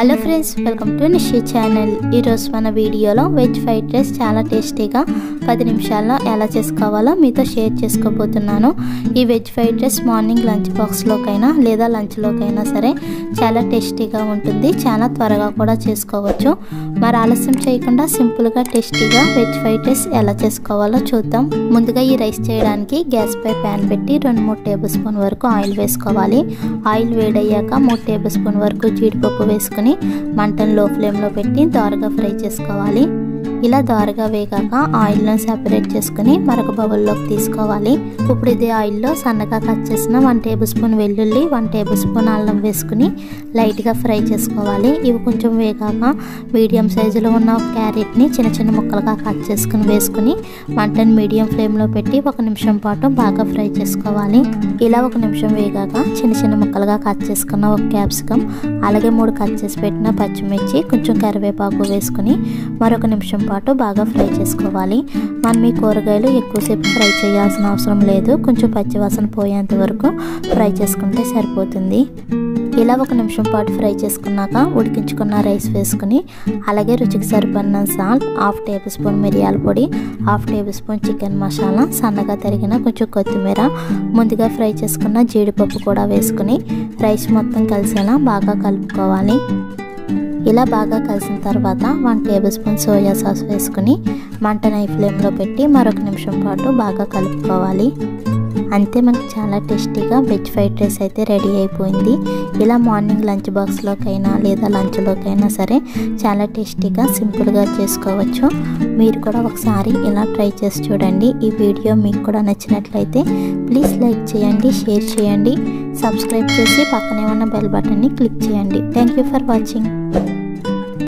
Hello friends, welcome to Nishi channel. ఈరోజు మన వీడియోలో వెజ్ ఫ్రైడ్ రైస్ చాలా టేస్టీగా 10 నిమిషాల్లో ఎలా చేసుకోవాలో మీతో షేర్ చేసుకోబోతున్నాను. ఈ veg fried rice morning lunch బాక్స్లోకైనా లేదా లంచ్లోకైనా సరే చాలా టేస్టీగా ఉంటుంది. చాలా త్వరగా కూడా చేసుకోవచ్చు. మరి ఆలస్యం చేయకుండా సింపుల్గా టేస్టీగా వెజ్ ఫ్రైడ్ రైస్ ఎలా చేసుకోవాలో చూద్దాం. ముందుగా ఈ రైస్ చేయడానికి గ్యాస్ పై ప్యాన్ పెట్టి 2-3 టేబుల్ స్పూన్ వరకు ఆయిల్ వేసుకోవాలి. ఆయిల్ వేడయ్యాక 3 టేబుల్ స్పూన్ వరకు జీడిపప్పు వేసుకుని మంటను లో ఫ్లేమ్లో పెట్టి దోరగా ఫ్రై చేసుకోవాలి. ఇలా దోరగా వేగాక ఆయిల్ను సెపరేట్ చేసుకుని మరొక బౌల్లోకి తీసుకోవాలి. ఇప్పుడు ఇదే ఆయిల్లో సన్నగా కట్ చేసిన 1 టేబుల్ స్పూన్ వెల్లుల్లి, 1 టేబుల్ స్పూన్ అల్లం వేసుకుని లైట్గా ఫ్రై చేసుకోవాలి. ఇవి కొంచెం వేగాక మీడియం సైజులో ఉన్న ఒక క్యారెట్ని చిన్న చిన్న ముక్కలుగా కట్ చేసుకుని వేసుకుని మంటను మీడియం ఫ్లేమ్లో పెట్టి 1 నిమిషం పాటు బాగా ఫ్రై చేసుకోవాలి. ఇలా 1 నిమిషం వేగాక చిన్న చిన్న ముక్కలుగా కట్ చేసుకున్న ఒక క్యాప్సికమ్, అలాగే 3 కట్ చేసి పెట్టిన పచ్చిమిర్చి, కొంచెం కరివేపాకు వేసుకుని మరొక నిమిషం పాటు బాగా ఫ్రై చేసుకోవాలి. మనం ఈ కూరగాయలు ఎక్కువసేపు ఫ్రై చేయాల్సిన అవసరం లేదు. కొంచెం పచ్చివాసన పోయేంత వరకు ఫ్రై చేసుకుంటే సరిపోతుంది. ఇలా 1 నిమిషం పాటు ఫ్రై చేసుకున్నాక ఉడికించుకున్న రైస్ వేసుకుని అలాగే రుచికి సరిపడిన సాల్ట్, 1/2 టేబుల్ స్పూన్ మిరియాల పొడి, 1/2 టేబుల్ స్పూన్ చికెన్ మసాలా, సన్నగా తరిగిన కొంచెం కొత్తిమీర, ముందుగా ఫ్రై చేసుకున్న జీడిపప్పు కూడా వేసుకుని రైస్ మొత్తం కలిసేలా బాగా కలుపుకోవాలి. ఇలా బాగా కలిసిన తర్వాత 1 టేబుల్ స్పూన్ సోయా సాస్ వేసుకుని మంటను హై ఫ్లేమ్లో పెట్టి మరొక నిమిషం పాటు బాగా కలుపుకోవాలి. అంతే, మనకి చాలా టేస్టీగా వెజ్ ఫ్రైడ్ రైస్ అయితే రెడీ అయిపోయింది. ఇలా మార్నింగ్ లంచ్ బాక్స్లోకైనా లేదా లంచ్లోకైనా సరే చాలా టేస్టీగా సింపుల్గా చేసుకోవచ్చు. మీరు కూడా ఒకసారి ఇలా ట్రై చేసి చూడండి. ఈ వీడియో మీకు కూడా నచ్చినట్లయితే ప్లీజ్ లైక్ చేయండి, షేర్ చేయండి, సబ్స్క్రైబ్ చేసి పక్కనే ఉన్న బెల్ బటన్ని క్లిక్ చేయండి. Thank you for watching.